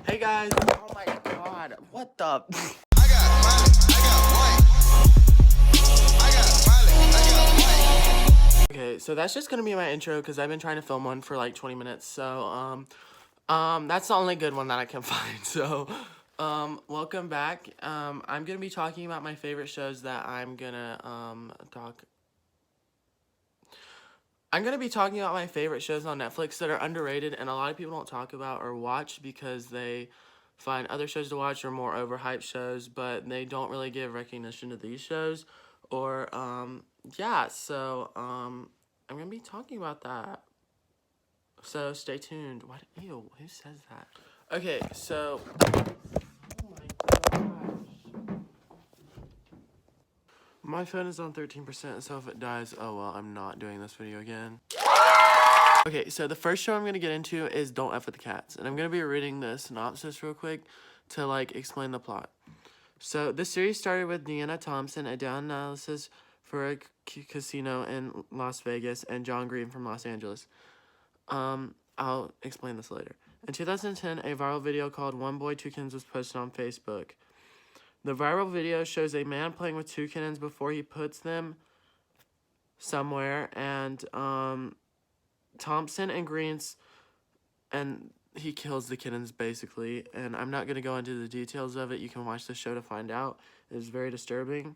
Hey guys! Oh my god, what the? I got Miley, I got white. I got Miley, I got white. Okay, so that's just gonna be my intro because I've been trying to film one for like 20 minutes. So, that's the only good one that I can find. So, welcome back. I'm gonna be talking about my favorite shows that I'm gonna be talking about my favorite shows on Netflix that are underrated and a lot of people don't talk about or watch because they find other shows to watch or more overhyped shows, but they don't really give recognition to these shows. Or, yeah, so, I'm gonna be talking about that. So stay tuned. What? Ew, who says that? Okay, so. Oh my gosh. My phone is on 13%, so if it dies, oh well, I'm not doing this video again. Okay, so the first show I'm going to get into is Don't F With the Cats. And I'm going to be reading the synopsis real quick to, like, explain the plot. So, this series started with Deanna Thompson, a data analysis for a casino in Las Vegas, and John Green from Los Angeles. I'll explain this later. In 2010, a viral video called One Boy, Two Kittens was posted on Facebook. The viral video shows a man playing with two kittens before he puts them somewhere, and, Thompson and Green's, and he kills the kittens basically, and I'm not going to go into the details of it. You can watch the show to find out. It is very disturbing.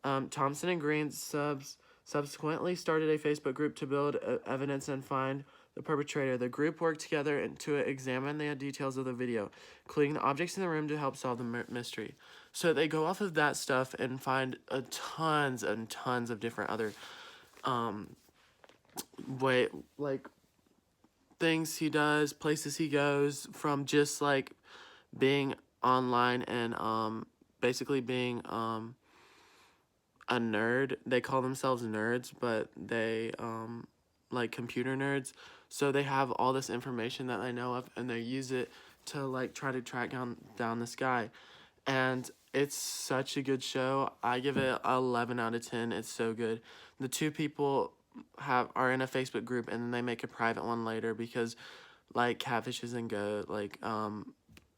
Thompson and Green subsequently started a Facebook group to build evidence and find the perpetrator. The group worked together to examine the details of the video, including the objects in the room to help solve the mystery. So they go off of that stuff and find tons and tons of different other things he does, places he goes, from just like being online and basically being a nerd. They call themselves nerds, but they like computer nerds. So they have all this information that I know of, and they use it to like try to track down this guy. And it's such a good show. I give it 11 out of 10. It's so good. The two people are in a Facebook group, and then they make a private one later because like catfishes and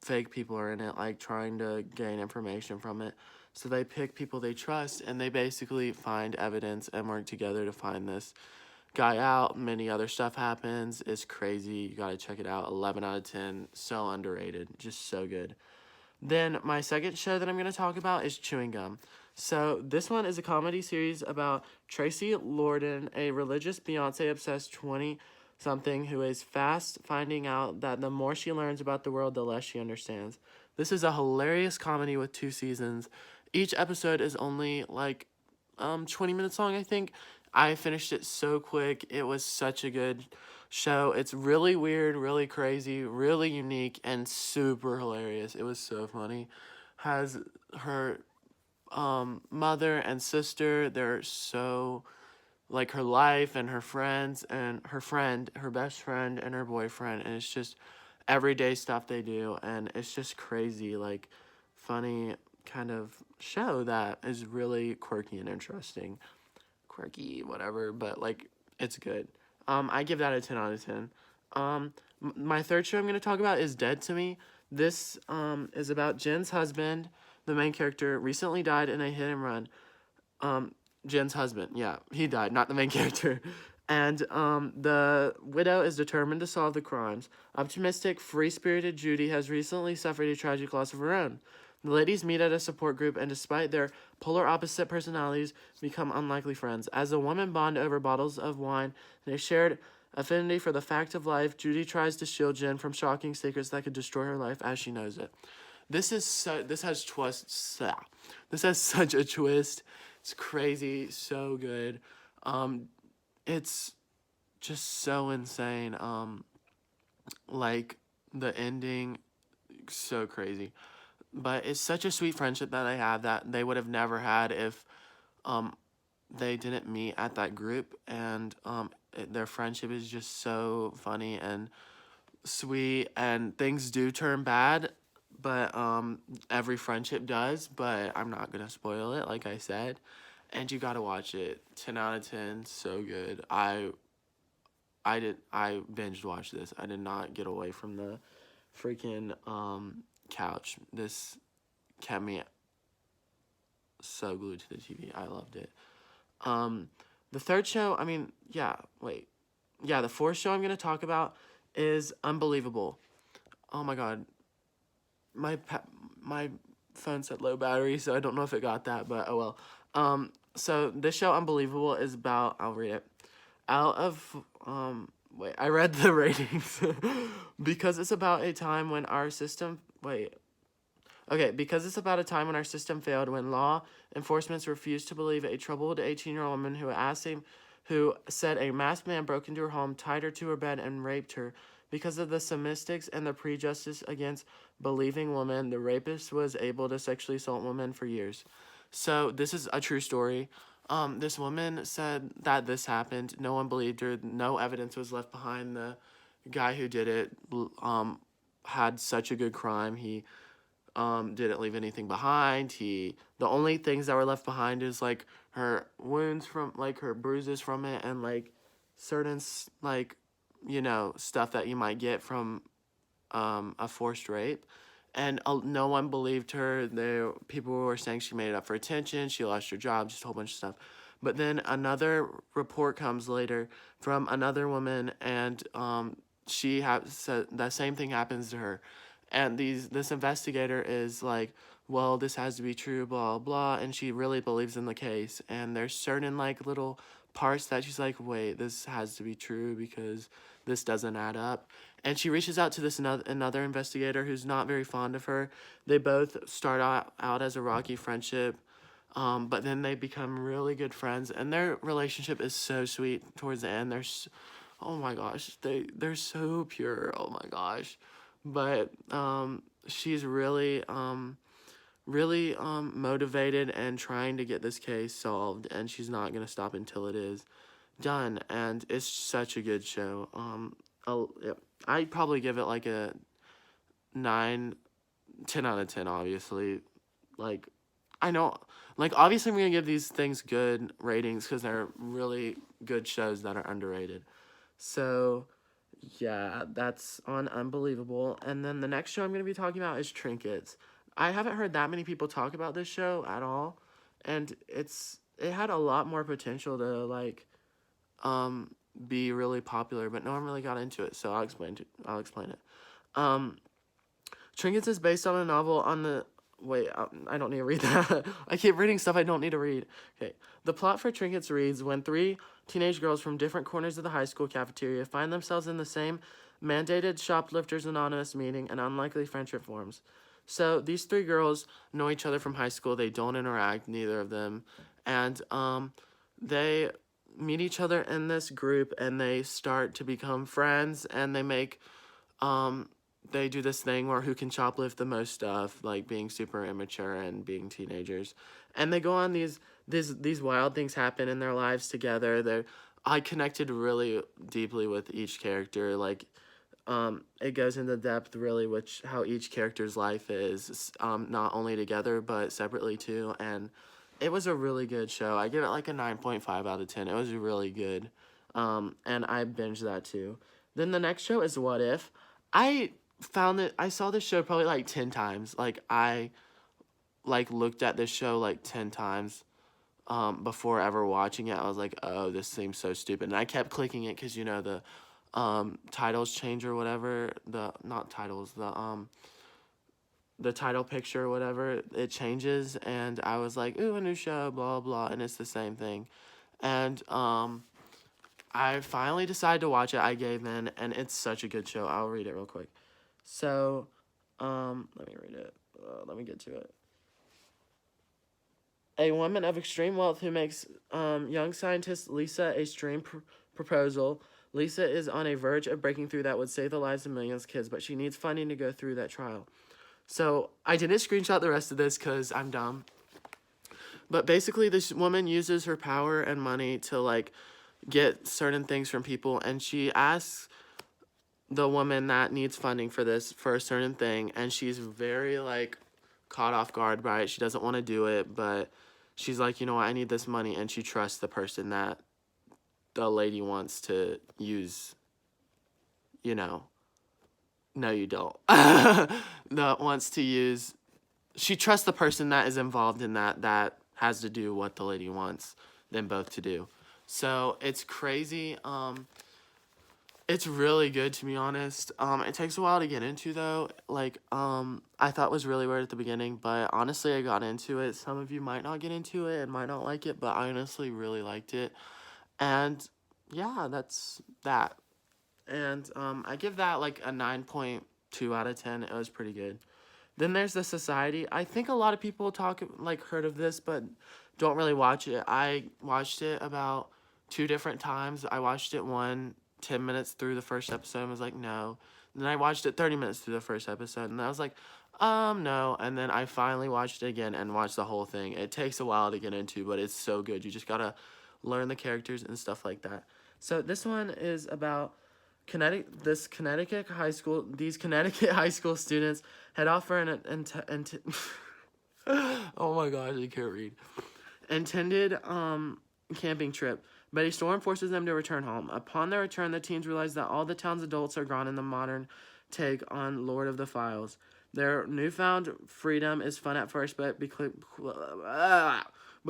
fake people are in it, like trying to gain information from it. So they pick people they trust, and they basically find evidence and work together to find this guy out. Many other stuff happens. It's crazy. You gotta check it out. 11 out of 10. So underrated. Just so good. Then my second show that I'm going to talk about is Chewing Gum. So this one is a comedy series about Tracy Lordan, a religious Beyonce-obsessed 20-something who is fast finding out that the more she learns about the world, the less she understands. This is a hilarious comedy with 2 seasons. Each episode is only like 20 minutes long, I think. I finished it so quick. It was such a good show. It's really weird, really crazy, really unique, and super hilarious. It was so funny. Has her mother and sister. They're so like her life and her friends and her friend, her best friend and her boyfriend, and it's just everyday stuff they do, and it's just crazy, like funny kind of show that is really quirky and interesting. Quirky, whatever, but like it's good. I give that a 10 out of 10. My third show I'm going to talk about is Dead to Me. This is about Jen's husband. The main character recently died in a hit and run. Jen's husband, yeah, he died, not the main character. And the widow is determined to solve the crimes. Optimistic, free-spirited Judy has recently suffered a tragic loss of her own. The ladies meet at a support group, and despite their polar opposite personalities, become unlikely friends. As the women bond over bottles of wine and a shared affinity for the fact of life, Judy tries to shield Jen from shocking secrets that could destroy her life as she knows it. This has such a twist. It's crazy, so good. It's just so insane. Like the ending, so crazy. But it's such a sweet friendship that they have that they would have never had if they didn't meet at that group. And their friendship is just so funny and sweet, and things do turn bad, but every friendship does, but I'm not gonna spoil it, like I said. And you gotta watch it. 10 out of 10, so good. I binged watched this. I did not get away from freaking couch. This kept me so glued to the TV. I loved it. Um, the third show, I mean, yeah, wait. Yeah, the fourth show I'm going to talk about is Unbelievable. Oh my god. My phone said low battery, so I don't know if it got that, but oh well. So this show Unbelievable is about, I'll read it. Out of wait, I read the ratings because it's about a time when our system wait. Okay, because it's about a time when our system failed, when law enforcement refused to believe a troubled 18-year-old woman who said a masked man broke into her home, tied her to her bed, and raped her. Because of the semistics and the prejudice against believing women, the rapist was able to sexually assault women for years. So this is a true story. This woman said that this happened. No one believed her. No evidence was left behind. The guy who did it had such a good crime. He didn't leave anything behind. The only things that were left behind is like her wounds from like her bruises from it and like certain like stuff that you might get from a forced rape. And no one believed her. People were saying she made it up for attention. She lost her job. Just a whole bunch of stuff. But then another report comes later from another woman, and she said that same thing happens to her. And this investigator is like, well, this has to be true, blah blah, and she really believes in the case. And there's certain like little parts that she's like, wait, this has to be true because this doesn't add up. And she reaches out to this another investigator who's not very fond of her. They both start out as a rocky friendship, but then they become really good friends, and their relationship is so sweet towards the end. Oh my gosh, they're so pure. Oh my gosh, but she's really motivated and trying to get this case solved, and she's not gonna stop until it is done. And it's such a good show. I'd probably give it like a 9, 10 out of 10. Obviously, like I know, like obviously I'm gonna give these things good ratings because they're really good shows that are underrated. So yeah, that's on Unbelievable. And then the next show I'm going to be talking about is Trinkets. I haven't heard that many people talk about this show at all, and it had a lot more potential to like be really popular, but no one really got into it. So I'll explain it. Um Trinkets is based on a novel on the wait, I don't need to read that. I keep reading stuff I don't need to read. Okay. The plot for Trinkets reads, when three teenage girls from different corners of the high school cafeteria find themselves in the same mandated Shoplifters Anonymous meeting, an unlikely friendship forms. So these three girls know each other from high school. They don't interact, neither of them. And they meet each other in this group, and they start to become friends, and they do this thing where who can shoplift the most stuff, like being super immature and being teenagers. And they go on these wild things happen in their lives together. I connected really deeply with each character. Like it goes into depth really which how each character's life is, not only together but separately too. And it was a really good show. I give it like a 9.5 out of 10. It was really good. And I binged that too. Then the next show is What If. I saw this show probably like 10 times. Like I like looked at this show like 10 times before ever watching it. I was like, oh, this seems so stupid. And I kept clicking it because the titles change or whatever. Not titles, the title picture or whatever, it changes. And I was like, ooh, a new show, blah blah, and it's the same thing. And I finally decided to watch it. I gave in, and it's such a good show. I'll read it real quick. So, let me read it. Let me get to it. A woman of extreme wealth who makes young scientist Lisa a strange proposal. Lisa is on a verge of breaking through that would save the lives of millions of kids, but she needs funding to go through that trial. So, I didn't screenshot the rest of this because I'm dumb. But basically, this woman uses her power and money to, like, get certain things from people, and she asks the woman that needs funding for a certain thing, and she's very like caught off guard by it. She doesn't want to do it, but she's like, you know what, I need this money, and she trusts the person that the lady wants to use, No, you don't. That wants to use. She trusts the person that is involved in that has to do what the lady wants them both to do. So it's crazy. It's really good, to be honest. It takes a while to get into though. Like I thought it was really weird at the beginning, but honestly I got into it. Some of you might not get into it and might not like it, but I honestly really liked it. And yeah, that's that. And I give that like a 9.2 out of 10. It was pretty good. Then there's The Society. I think a lot of people heard of this, but don't really watch it. I watched it about 2 different times. I watched it 10 minutes through the first episode and was like, no. And then I watched it 30 minutes through the first episode and I was like, no. And then I finally watched it again and watched the whole thing. It takes a while to get into, but it's so good. You just gotta learn the characters and stuff like that. So this one is about Connecticut high school. These Connecticut high school students head off for oh my gosh, I can't read. Intended camping trip, but a storm forces them to return home. Upon their return, the teens realize that all the town's adults are gone in the modern take on Lord of the Files. Their newfound freedom is fun at first, but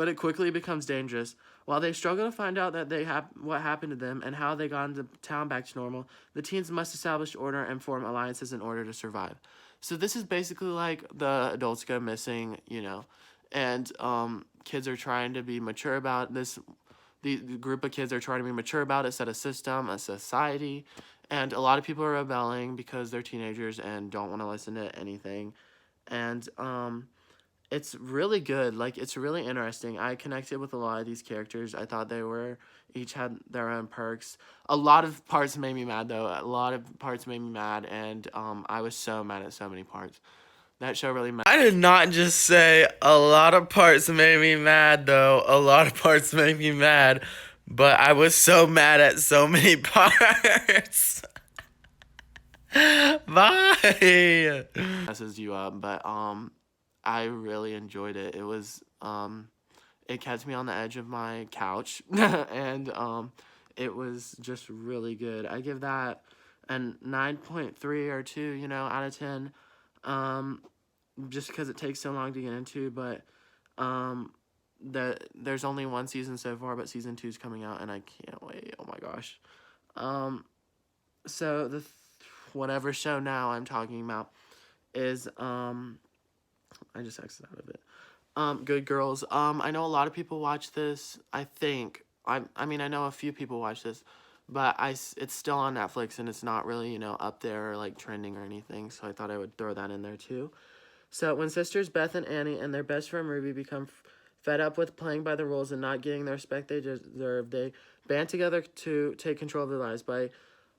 it quickly becomes dangerous. While they struggle to find out what happened to them and how they got into town back to normal, the teens must establish order and form alliances in order to survive. So this is basically like the adults go missing, and kids are trying to be mature about this. The group of kids are trying to be mature about it, set a system, a society, and a lot of people are rebelling because they're teenagers and don't want to listen to anything. And it's really good. Like, it's really interesting. I connected with a lot of these characters. I thought each had their own perks. A lot of parts made me mad, though. A lot of parts made me mad, and I was so mad at so many parts. That show really mad. I did not just say a lot of parts made me mad, though. A lot of parts made me mad, but I was so mad at so many parts. Bye. Messes you up, but I really enjoyed it. It was it kept me on the edge of my couch, and it was just really good. I give that a 9.3 or 2, out of 10. Just because it takes so long to get into, but there's only one season so far, but season 2 is coming out, and I can't wait. Oh my gosh. So whatever show now I'm talking about is I just exited out of it. Good Girls. I know a lot of people watch this. I think I mean I know a few people watch this, but it's still on Netflix and it's not really up there or like trending or anything. So I thought I would throw that in there too. So when sisters Beth and Annie and their best friend Ruby become fed up with playing by the rules and not getting the respect they deserve, they band together to take control of their lives by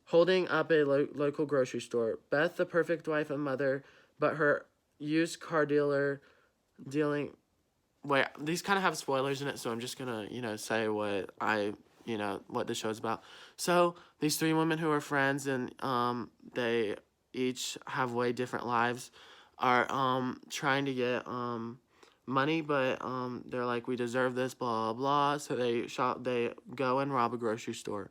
holding up a local grocery store. Beth, the perfect wife and mother, but her used car dealer dealing. Wait, these kind of have spoilers in it, so I'm just gonna say what what the show's about. So these 3 women who are friends and they each have way different lives are trying to get money, but they're like, we deserve this, blah blah. So they go and rob a grocery store,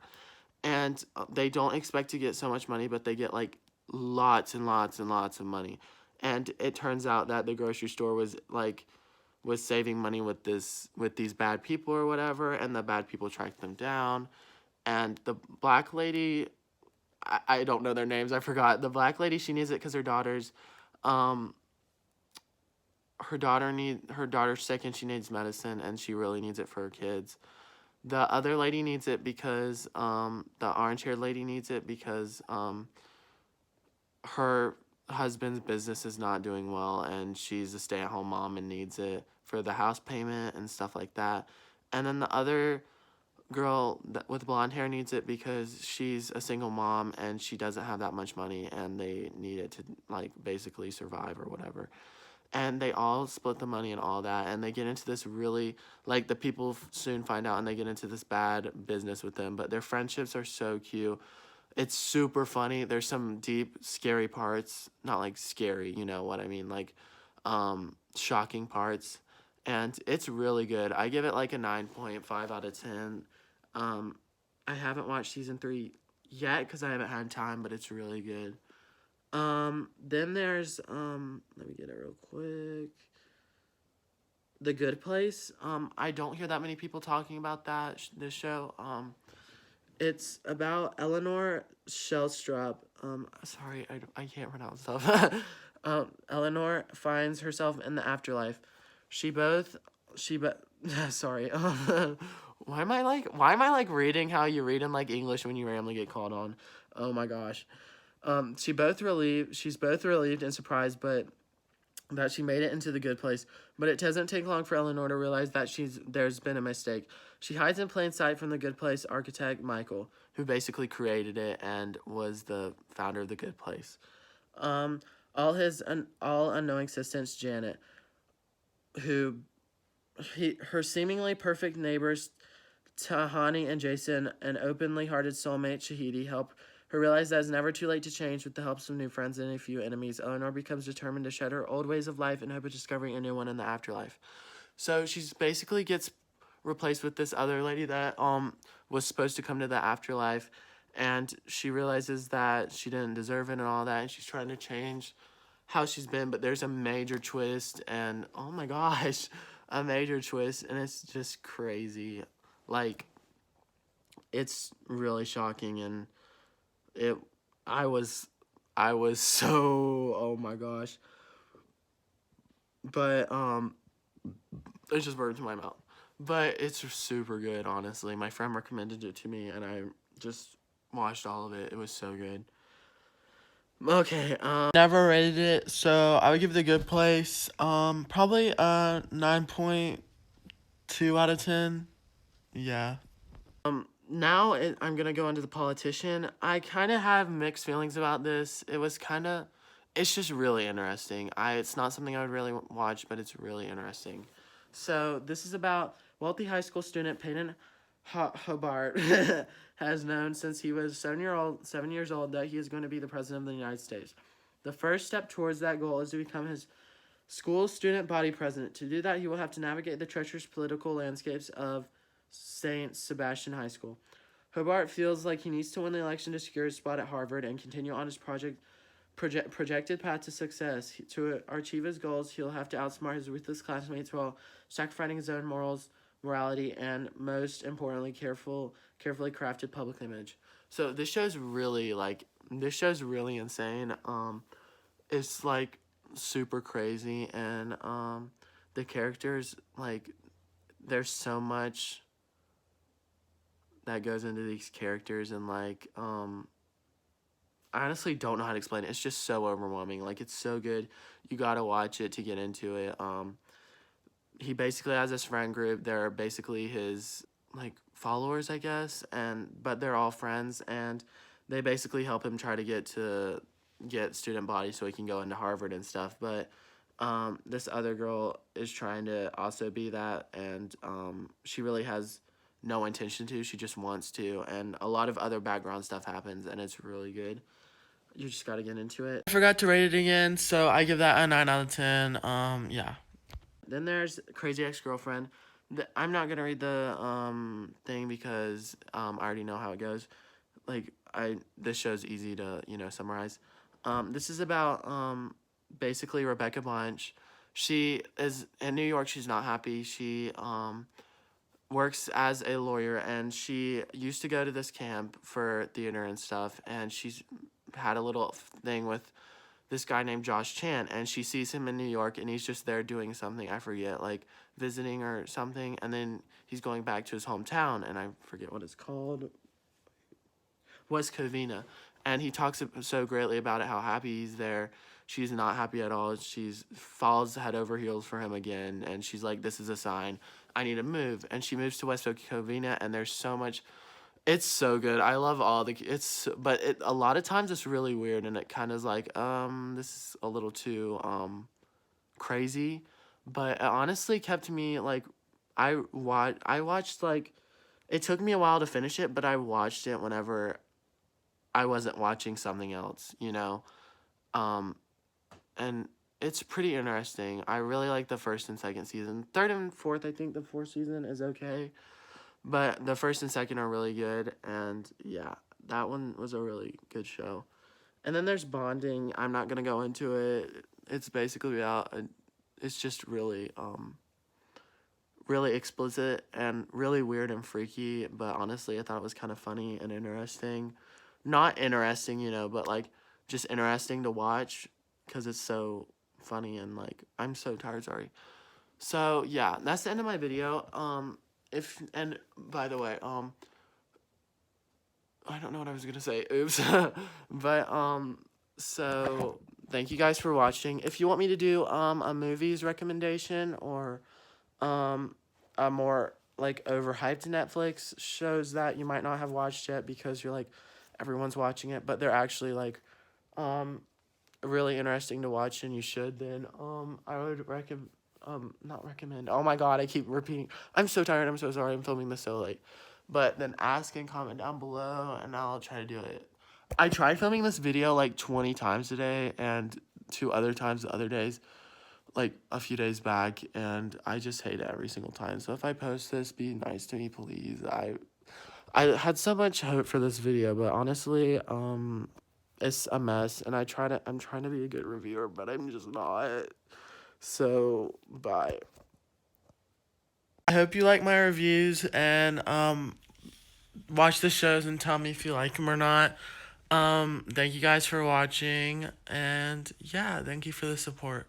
and they don't expect to get so much money, but they get like lots and lots and lots of money. And it turns out that the grocery store was saving money with these bad people or whatever, and the bad people tracked them down. And the black lady, I don't know their names, I forgot. The black lady, she needs it because her daughter's sick and she needs medicine, and she really needs it for her kids. The other lady needs it because the orange haired lady needs it because her husband's business is not doing well and she's a stay-at-home mom and needs it for the house payment and stuff like that. And then the other girl with blonde hair needs it because she's a single mom and she doesn't have that much money and they need it to basically survive or whatever. And they all split the money and all that, and they get into this really the people soon find out and they get into this bad business with them, but their friendships are so cute. It's super funny. There's some deep, scary parts. Not scary, you know what I mean? Shocking parts. And it's really good. I give it a 9.5 out of 10. I haven't watched season 3 yet because I haven't had time, but it's really good. Then there's let me get it real quick. The Good Place. I don't hear that many people talking about this show. It's about Eleanor Shellstrop. Sorry, I can't pronounce stuff. Eleanor finds herself in the afterlife. She both she but sorry. Why am I like reading how you read in like English when you randomly get called on? Oh my gosh. She's both relieved and surprised, but that she made it into the good place, but it doesn't take long for Eleanor to realize that there's been a mistake. She hides in plain sight from the good place architect Michael, who basically created it and was the founder of the good place. Um, all unknowing assistants Janet, who her seemingly perfect neighbors Tahani and Jason, an openly hearted soulmate Shahidi, help her realize that it's never too late to change. With the help of some new friends and a few enemies, Eleanor becomes determined to shed her old ways of life in hope of discovering a new one in the afterlife. So she's basically gets replaced with this other lady that was supposed to come to the afterlife, and she realizes that she didn't deserve it and all that, and she's trying to change how she's been, but there's a major twist, and oh my gosh, a major twist, and it's just crazy. Like, it's really shocking, and it I was I was so, oh my gosh. But it's just burnt to my mouth. But it's super good, honestly. My friend recommended it to me and I just watched all of it. It was so good. Okay, never rated it, so I would give it a good place. Probably 9.2 out of 10. Yeah. Now I'm gonna go into The Politician. I kind of have mixed feelings about this. It's just really interesting. It's not something I would really watch, but it's really interesting. So this is about wealthy high school student Peyton Hobart has known since he was 7 years old that he is going to be the president of the United States. The first step towards that goal is to become his school student body president. To do that, he will have to navigate the treacherous political landscapes of St. Sebastian High School. Hobart feels like he needs to win the election to secure a spot at Harvard and continue on his projected path to success. To achieve his goals, he'll have to outsmart his ruthless classmates while sacrificing his own morality, and most importantly, carefully crafted public image. So this show's really insane. It's like super crazy, and the characters, like, there's so much that goes into these characters, and like I honestly don't know how to explain it. It's just so overwhelming. Like, it's so good. You gotta watch it to get into it. He basically has this friend group. They're basically his like followers, I guess, but they're all friends, and they basically help him try to get student body so he can go into Harvard and stuff. But this other girl is trying to also be that, and she really has no intention to. She just wants to, and a lot of other background stuff happens, and it's really good. You just gotta get into it. I forgot to rate it again, so I give that a 9 out of 10. Yeah. Then there's Crazy Ex-Girlfriend. I'm not gonna read the thing because I already know how it goes. Like, this show's easy to summarize. This is about basically Rebecca Bunch. She is in New York. She's not happy. She works as a lawyer, and she used to go to this camp for theater and stuff, and she's had a little thing with this guy named Josh Chan, and she sees him in New York, and he's just there doing something, I forget, like visiting or something, and then he's going back to his hometown, and I forget what it's called, West Covina, and he talks so greatly about it, how happy he's there. She's not happy at all. She's falls head over heels for him again, and she's like, this is a sign. I need to move. And she moves to West Covina, and there's so much. It's so good. I love but a lot of times it's really weird, and it kind of is like, this is a little too crazy, but it honestly kept me like, I watched, like, it took me a while to finish it, but I watched it whenever I wasn't watching something else, and it's pretty interesting. I really like the first and second season. Third and fourth, I think the fourth season is okay, but the first and second are really good, and yeah, that one was a really good show. And then there's bonding. I'm not gonna go into it. It's basically about. It's just really explicit and really weird and freaky. But honestly, I thought it was kind of funny and interesting. Not interesting, but like just interesting to watch because it's so funny and like I'm so tired. Sorry. So yeah, that's the end of my video. If and by the way, I don't know what I was gonna say. Oops. But so thank you guys for watching. If you want me to do a movies recommendation or a more like overhyped Netflix shows that you might not have watched yet because you're like everyone's watching it, but they're actually like really interesting to watch and you should, then I would recommend not recommend. Oh my god, I keep repeating. I'm so tired. I'm so sorry. I'm filming this so late. But then ask and comment down below and I'll try to do it. I tried filming this video like 20 times today and 2 other times the other days, like a few days back, and I just hate it every single time. So if I post this, be nice to me, please. I had so much hope for this video, but honestly, it's a mess, and I'm trying to be a good reviewer, but I'm just not. So bye. I hope you like my reviews and watch the shows and tell me if you like them or not. Thank you guys for watching, and yeah, thank you for the support.